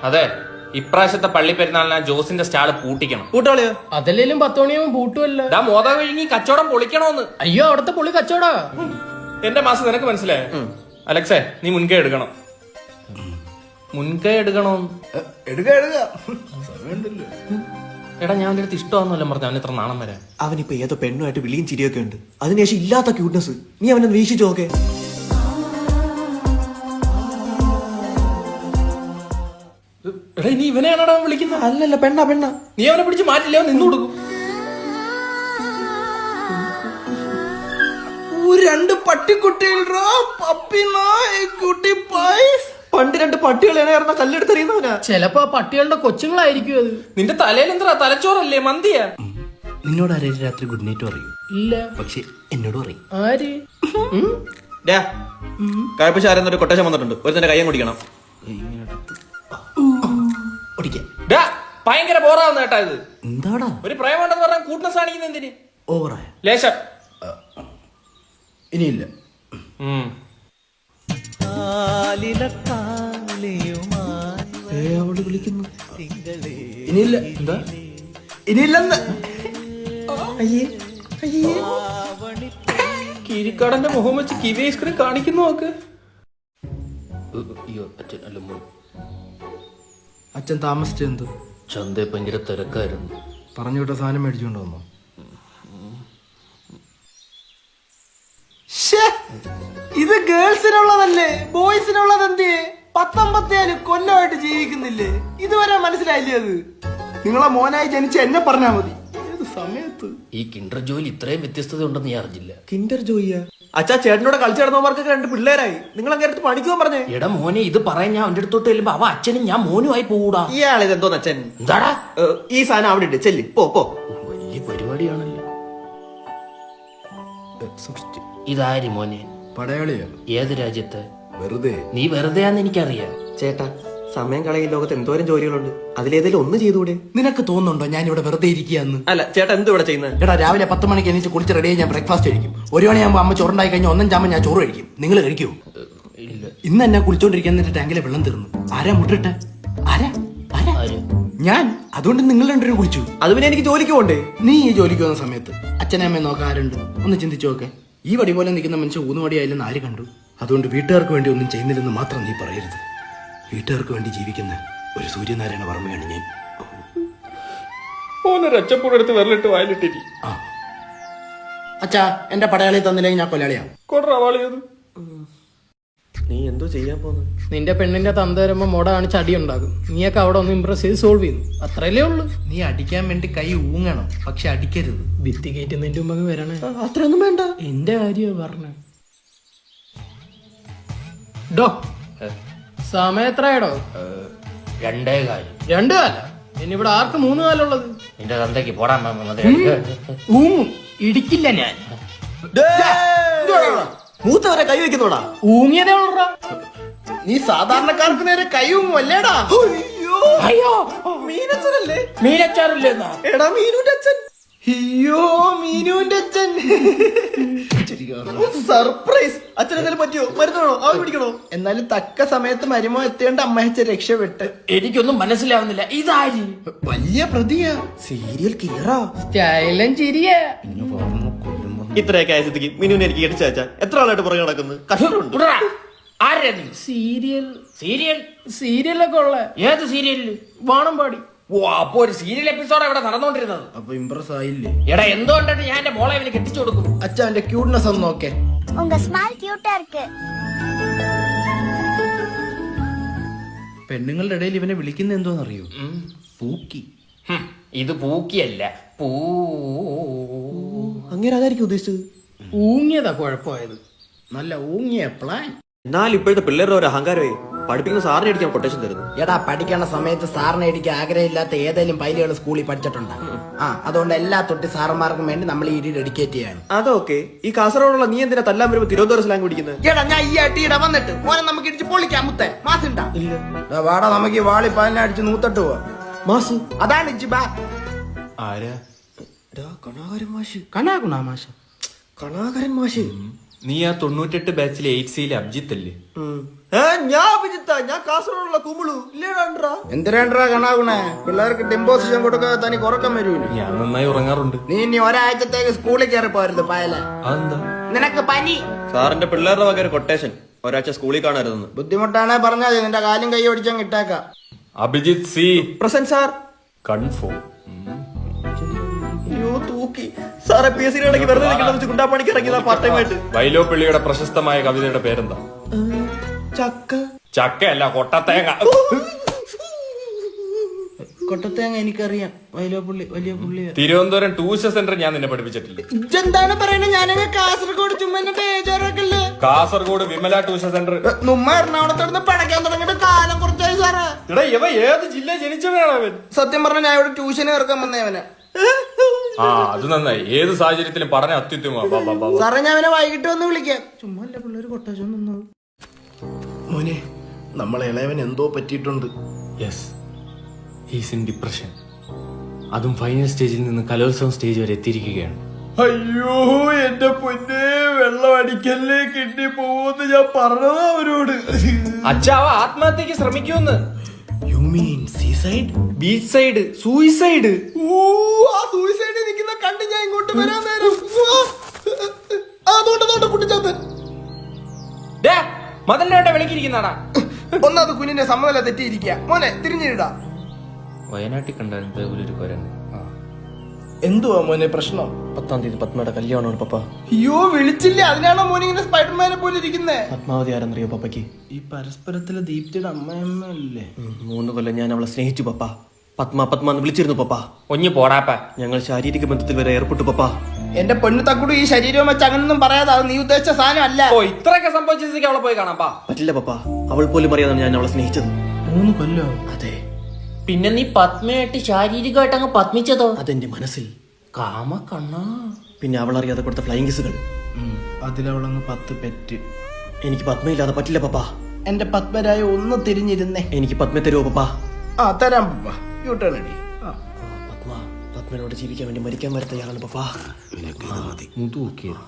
അതെ, ഇപ്രാവശ്യത്തെ പള്ളി പെരുന്നാളിന് ജോസിന്റെ സ്റ്റാള് പൂട്ടിക്കണം. പൂട്ടാളിയോ? അതല്ലേലും 10 മണിയാകുമ്പോ പൂട്ടുമല്ലോ. മോത വിഴുങ്ങി കച്ചവടം പൊളിക്കണോന്ന്. അയ്യോ, അവിടത്തെ പൊളി കച്ചവടാ. എന്റെ മാസം നിനക്ക് മനസ്സിലായോ? അലക്സേ, നീ മുൻകൈ എടുക്കണം. മുൻകൈ എടുക്കണോ? എടാ, ഞാൻ അവന്റെ അടുത്ത് ഇഷ്ടമാണെന്നല്ല പറഞ്ഞു. അവന് ഇത്ര നാണം വരാൻ. അവനിപ്പോ ഏതോ പെണ്ണുമായിട്ട് വിളിയും ചിരിയൊക്കെ ഉണ്ട്. അതിനുശേഷം ഇല്ലാത്ത ക്യൂട്ട്നെസ്. നീ അവനെ വീക്ഷിച്ചു നോക്കേ. എടാ, നീ ഇവനെയാണോ വിളിക്കുന്നത്? അല്ലല്ല, പെണ്ണ. നീ അവനെ പിടിച്ച് മാറ്റില്ലേ, നിന്ന് കൊടുക്കും. 2 പട്ടിക്കുട്ടികളോ, പണ്ട് 2 പട്ടികളെ കല്ലെടുത്തെറിയുന്നവനാ. ചെലപ്പോ പട്ടികളുടെ കൊച്ചുങ്ങളായിരിക്കും അത്. നിന്റെ തലയിൽ എന്താ തലച്ചോറല്ലേ, മന്തിയാ? നിന്നോട് ആരെയും രാത്രി ഗുഡ് നൈറ്റ് പറയൂ? ഇല്ല. പക്ഷെ എന്നോട് പറയും. ആര്? കായപ്പശാരെന്നൊരു കൊട്ടേഷൻ വന്നിട്ടുണ്ട്. ഒരു തന്നെ കയ്യം കുടിക്കണം. ഭയങ്കര ബോറാവുന്ന കേട്ടാ ഇത്. എന്താടാ ഒരു പ്രേമുണ്ടെന്ന് പറഞ്ഞാൽ കൂട്ട്നെസ് കാണിക്കുന്ന എന്തിന്? ഓവറായ ലേശം. ഇനിയില്ല. അവള് വിളിക്കുന്നു. ഇനിയില്ല. എന്താ ഇനിയില്ലെന്ന്? കിരിക്കാടന്റെ മുഖം വെച്ച് കിവി ഐസ്ക്രീം കാണിക്കുന്നു നോക്ക്. അച്ഛൻ താമസിച്ചെന്ത്? ചന്ത ഭയങ്കര തിരക്കായിരുന്നു. പറഞ്ഞു വിട്ട സാധനം മേടിച്ചുകൊണ്ട് വന്നോ? ഇത് ഗേൾസിനുള്ളതല്ലേ, ബോയ്സിനുള്ളത് എന്തേ? 19 കൊല്ലമായിട്ട് ജീവിക്കുന്നില്ലേ? ഇതുവരെ മനസ്സിലായില്ലേ? അത് നിങ്ങളെ മോനായി ജനിച്ച എന്നെ പറഞ്ഞാ മതി. ഏത് സമയത്ത് ഈ കിൻഡർ ജോയിൽ ഇത്രയും വ്യത്യസ്തത ഉണ്ടെന്ന് ഞാൻ അറിഞ്ഞില്ല. കിൻഡർ ജോയിയാ? അച്ഛാ, ചേട്ടനോട് കളിച്ചു നടന്നവർക്കൊക്കെ 2 പിള്ളേരായി. നിങ്ങൾ അങ്ങനെ അടുത്ത് പണിക്കുവാൻ പറഞ്ഞേ. എടാ മോനെ, ഇത് പറയാൻ ഞാൻ അവന്റെ അടുത്തോട്ട് ചെല്ലുമ്പോ അവ അച്ഛനും ഞാൻ മോനുമായി പോകൂടാ. ഇയാളിത് എന്തോന്ന് അച്ഛൻ? എന്താടാ ഈ സാധനം അവിടെ ഉണ്ട്, ചെല്ലി പോ. വലിയ പരിപാടിയാണല്ലോ. ഇതാര് മോനെ? പടയാളിയാ. ഏത് രാജ്യത്ത്? വെറുതെ. നീ വെറുതെയാന്ന് എനിക്കറിയാം. ചേട്ടാ, സമയം കളയിൽ ലോകത്ത് എന്തോരം ജോലികളുണ്ട്. അതിലേതെങ്കിലും ഒന്ന് ചെയ്തുകൂടെ? നിനക്ക് തോന്നുന്നുണ്ടോ ഞാൻ ഇവിടെ വെറുതെ ഇരിക്കുകയെന്ന്? അല്ല ചേട്ടാ, എന്ത് ഇവിടെ ചെയ്യുന്നത്? എടാ, രാവിലെ 10 മണിക്ക് എണീച്ച് കുളിച്ച് റെഡിയായി ഞാൻ ബ്രേക്ക്ഫാസ്റ്റ് കഴിക്കും. 1 മണിയാകുമ്പോൾ അമ്മ ചോറുണ്ടായി കഴിഞ്ഞാൽ 1 ചാമ്പ ഞാൻ ചോറ് കഴിക്കും. നിങ്ങൾ കഴിക്കൂ? ഇല്ല. ഇന്ന് എന്നെ കുളിച്ചോണ്ടിരിക്കുന്ന ടാങ്കിലെ വെള്ളം തീർന്നു. ആരാ മുട്ടിട്ടെ? ആരാ? ഞാൻ. അതുകൊണ്ട് നിങ്ങൾ 2 പേരും കുളിച്ചു. അത് പിന്നെ എനിക്ക് ജോലിക്ക് പോണ്ടേ? നീ ഈ ജോലിക്ക് വന്ന സമയത്ത് അച്ഛനെ അമ്മയെ നോക്കാൻ ആരുണ്ട്? ഒന്ന് ചിന്തിച്ചു നോക്കെ. ഈ വടി പോലെ നിൽക്കുന്ന മനുഷ്യൻ ഊന്നുവടിയായില്ലെന്ന് ആര് കണ്ടു? അതുകൊണ്ട് വീട്ടുകാർക്ക് വേണ്ടി ഒന്നും ചെയ്യുന്നില്ലെന്ന് മാത്രം നീ പറയരുത്. വീട്ടുകാർക്ക് വേണ്ടി ജീവിക്കുന്ന ഒരു സൂര്യനാരായണ വർമ്മയാണ് ഞാൻ. ഓനൊരച്ചപ്പൂടെടുത്ത് വിരലിട്ട് വായിലിട്ടിരി. അച്ഛാ, എന്റെ പടയാളി തന്നില്ലെങ്കിൽ ഞാൻ കൊല്ലാളിയാവും. നീ എന്തോ ചെയ്യാൻ പോന്നു? നിന്റെ പെണ്ണിന്റെ തന്ത വരുമ്പോ മോട കാണിച്ച് അടി ഉണ്ടാകും. നീയൊക്കെ അവിടെ ഒന്ന് ഇംപ്രസ് ചെയ്ത് സോൾവ് ചെയ്യുന്നു. അത്രയല്ലേ ഉള്ളു. നീ അടിക്കാൻ വേണ്ടി കൈ ഊങ്ങണം, പക്ഷെ അടിക്കരുത്. ഭിത്തി കയറ്റുന്നതിന്റെ മുമ്പ് വരണേ. അത്രയൊന്നും വേണ്ട. എന്റെ കാര്യ പറഞ്ഞ ഡോ സമയം എത്രയാടോ? 2 2 കാല. ഇനിയിവിടെ ആർക്ക് 3 കാലുള്ളത്? നിന്റെ തന്തയ്ക്ക് പോടാൻ. ഊങ്ങും, ഇടിക്കില്ല ഞാൻ. മൂത്തവരെ കൈ വെക്കുന്നോടാ. ഊങ്ങിയതേ ഉള്ളടാ. നീ സാധാരണക്കാർക്ക് നേരെ കൈ ഊങ്ങും അല്ലേടാ? അയ്യോ, മീനച്ഛനല്ലേ? മീനച്ചാറില്ലേ? എടാ, മീനുന്റെ അച്ഛൻ. അയ്യോ, മീനുവിന്റെ അച്ഛൻ. സർപ്രൈസ്. അച്ഛനെന്തായാലും പറ്റിയോ? മരുന്നാണോ? അവൻ പിടിക്കണോ? എന്നാലും തക്ക സമയത്ത് മരുമോ എത്തിയോണ്ട് അമ്മയച്ച രക്ഷപ്പെട്ട്. എനിക്കൊന്നും മനസ്സിലാവുന്നില്ല. ഇതാര്? വലിയ പ്രതിയാ. സീരിയൽ കില്ലറാ. സ്റ്റൈലും ചിരിയ. ഇത്രയൊക്കെ ആയ സ്ഥിതിക്ക് മിനുവിനെ എനിക്ക് കെട്ടിച്ച അച്ഛാ. എത്ര ആളായിട്ട് പുറകെ നടക്കുന്നു? കഷ്ടമുണ്ട്. ആരാ നീ? സീരിയലൊക്കെ ഉള്ള. ഏത് സീരിയലില്? വാണമ്പാടി. ഓ, അപ്പൊ ഒരു സീരിയൽ എപ്പിസോഡ് ഇവിടെ നടന്നുകൊണ്ടിരുന്നത്. അപ്പൊ ഇംപ്രസ് ആയില്ലേ? എടാ, എന്തുകൊണ്ടാണ് ഞാൻ എന്റെ മോളെ ഇവന് കെട്ടിച്ചു കൊടുക്കും? അച്ഛാ, എന്റെ ക്യൂട്ട്നെസ് ഒന്ന് നോക്കേ. உங்க ஸ்மைல் கியூட்டா இருக்கு. പെണ്ണുങ്ങളുടെ ഇടയിൽ ഇവനെ വിളിക്കുന്ന എന്തോന്നറിയോ? പൂക്കി. ഇത് പൂക്കിയല്ല, പൂ. അങ്ങനെ അതായിരിക്കും ഉദ്ദേശിച്ചത്. ഊങ്ങിയതാ കുഴപ്പമായത്. നല്ല ഊങ്ങിയ പ്ലാൻ. എന്നാൽ ഇപ്പോഴത്തെ പിള്ളേരുടെ ഒരു അഹങ്കാരമേ. പഠിപ്പിക്കുന്ന സാറിനെ അടിക്കാൻ കൊട്ടേഷൻ തരുന്നു. എടാ, പഠിക്കണ സമയത്ത് സാറിനെ അടിക്കാൻ ആഗ്രഹമില്ലാത്ത ഏതെങ്കിലും പൈലുകൾ സ്കൂളിൽ പഠിച്ചിട്ടുണ്ടോ? അതുകൊണ്ട് എല്ലാ തൊട്ടി സാറന്മാർക്കും വേണ്ടി നമ്മൾ ഈ ഡെഡിക്കേറ്റ് ചെയ്യാണ്. അതൊക്കെ ഈ കാസർഗോഡുള്ള നീ എന്തിനാ തല്ലാൻ വരുമ്പോ തിരുവനന്തപുരം സ്ലാങ് പിടിക്കുന്നത്? എടാ, ഞാൻ ഈ അടിയിട വന്നിട്ട് മോനെ നമുക്ക് ഇടിച്ച് പൊളിക്കാം. മുത്തേ മാസുണ്ടാ? വാടാ, നമുക്ക് ഈ വാളി പാലിനെ അടിച്ച് നൂത്തട്ട് പോവാ. മാസ് അതാണ് ഇജ്ബാ. ആരാ? കണാകരൻ മാഷ്. കണാകുണാ മാഷ. കണാകരൻ മാഷ്. നീ ആ 98 ബാച്ചിലെ 8Cയിലെ അബ്ജിത്ത് അല്ലേ? ഞാൻ അഭിജിത്ത. ഞാൻ ഞാൻ കാസർഗോഡുള്ള കുമിളു ഇല്ലേടാ. എന്തിനാണ്ടാ കണാകുണേ? പിള്ളേർക്ക് ഡിമ്പോസിഷൻ കൊടുക്കാതെ തനിക്ക് ഉറക്കം വരൂല. ഞാൻ നന്നായി ഉറങ്ങാറുണ്ട്. നീ ഇനി ഒരാഴ്ചത്തേക്ക് സ്കൂളിൽ കയറി പോരുത് പായല. അതെന്താ? നിനക്ക് പനി. സാറിന്റെ പിള്ളേരുടെ വക ഒരു കൊട്ടേഷൻ, ഒരാഴ്ച സ്കൂളിൽ കാണരുതെന്ന്. ബുദ്ധിമുട്ടാണെ പറഞ്ഞാൽ മതി, നിന്റെ കാലും കൈ ഓടിച്ചങ്ങ് ഇട്ടേക്കാം. Abhijith C present sir. Confirm. അയ്യോ തൂക്കി സാറെ. PSC ഇടയ്ക്ക് വെറുതെ നിൽക്കണമെന്ന് വെച്ച് ഗുണ്ടാപ്പണിക്ക് ഇറങ്ങിയതാ പാർട്ട് ടൈം ആയിട്ട്. വൈലോപ്പിള്ളിയുടെ പ്രശസ്തമായ കവിതയുടെ പേരെന്താ? ചക്ക. ചക്കയല്ല, കൊട്ടത്തേങ്ങ. കൊട്ടത്തേങ്ങ എനിക്കറിയാം, വലിയ പുള്ളി വലിയ പുള്ളി. തിരുവനന്തപുരം ട്യൂഷൻ സെന്റർ ഞാൻ നിന്നെ പഠിപ്പിച്ചിട്ടില്ല. ഇതെന്താണ് പറയുന്നത്? ഞാനങ്ങ് കാസർഗോഡ് ചുമ്മാ ബേജാറൊക്കെല്ലേ. Kasaragod Vimala tuition centre. നമ്മ എറണാകുളത്തോട് പടയ്ക്കാൻ തുടങ്ങിയിട്ട് കാലം കുറച്ചായി സാറേ. എടാ ഇവ ഏത് ജില്ല ജനിച്ചവനാണ് അവൻ? സത്യം പറഞ്ഞ ഞാൻ ഇവിടെ ട്യൂഷന് ഇറക്കാൻ വന്നവനെ. ആ അത് നന്നായി. ഏത് സാഹചര്യത്തിലും പഠനം അത്യുത്തമ. സാറേ ഞാൻ അവനെ വൈകിട്ട് വന്ന് വിളിക്കാം. ചുമ്മാ അല്ല പിള്ളേര് കൊട്ടേഷൻ നിന്നു. മോനെ, നമ്മളെ ഇളയവൻ എന്തോ പറ്റിയിട്ടുണ്ട്. Yes, he's in depression. അതും ഫൈനൽ സ്റ്റേജിൽ നിന്ന് കലോത്സവം സ്റ്റേജ് വരെ എത്തിയിരിക്കുകയാണ്. അയ്യോ എന്റെ പൊന്നെ, വെള്ളം അടിക്കല്ലേ, കിട്ടി പോവെന്ന് ഞാൻ പറഞ്ഞതാ അവരോട്. അച്ഛാവ ആത്മഹത്യക്ക് ശ്രമിക്കുമെന്ന്. You mean seaside? Beach side suicide. ആ സൂയിസൈഡ് നിൽക്കുന്ന കണ്ട് ഞാൻ ഇങ്ങോട്ട് വരാൻ നേരം അതുകൊണ്ട് കുട്ടിച്ചാത്തൻ മതലിന്റെ വിളിക്കിരിക്കുന്നാടാ. ഒന്നത് കുഞ്ഞിന്റെ സമ്മതല തെറ്റിയിരിക്കുക. മോനെ തിരിഞ്ഞിടാ. വയനാട്ടിൽ കണ്ടായിരുന്നു ഒരു കൊരൻ. എന്തുവാ മോനെ പ്രശ്നം? 10-ാം തീയതി പത്മയുടെ കല്യാണമാണ് പപ്പ. അയ്യോ വിളിച്ചില്ലേ, അതിനാണോ മോനെ ഇങ്ങനെ സ്പൈഡർമാനെ പോലെ ഇരിക്കുന്നേ? പത്മാവതി ആരെന്നറിയോ പപ്പയ്ക്ക്? ഈ പരസ്പരത്തിലെ ദീപ്തിയുടെ അമ്മയമ്മല്ലേ? 3 കൊല്ലം ഞാൻ അവളെ സ്നേഹിച്ചു പപ്പ. പത്മ പത്മ എന്ന് വിളിച്ചിരുന്നു പപ്പ. ഒഞ്ഞു പോടാപ്പ. ഞങ്ങൾ ശാരീരിക ബന്ധത്തിൽ വരെ ഏർപ്പെട്ടു പപ്പ. എന്റെ പെണ്ണു തക്കുടു ഈ ശരീരം വെച്ച് അങ്ങനൊന്നും പറയാതെ, അത് നീ ഉദ്ദേശിച്ച സാധനം അല്ല. ഓ ഇത്രയൊക്കെ സംഭവിച്ചേക്ക് അവളെ പോയി കാണാപ്പാ. പറ്റില്ല പപ്പ, അവൾ പോലും അറിയാതാണ് ഞാൻ അവളെ സ്നേഹിച്ചത്. 3 കൊല്ലോ? അതെ, പിന്നെ നീ പത്മയായിട്ട് ശാരീരികമായിട്ട് അങ്ങ് പത്മിച്ചതോ? അതെന്റെ മനസ്സിൽ. കാമ കണ്ണാ. പിന്നെ അവൾ അറിയാതെ കൊടുത്ത ഫ്ലൈങ് കിസുകൾ. അതിലവളങ്ങ് 10 പെറ്റ്. എനിക്ക് പത്മയില്ലാതെ പറ്റില്ല പപ്പ. എന്റെ പത്മരായ ഒന്ന് തിരിഞ്ഞിരുന്നേ. എനിക്ക് പത്മ തരുമോ പപ്പ? ആ തരാം പപ്പ. യൂട്ടേൺ അടി. പത്മ പത്മനോട് ജീവിക്കാൻ വേണ്ടി മരിക്കാൻ വരെ തയ്യാറാണ് പപ്പ. മുതൂക്കിയത്.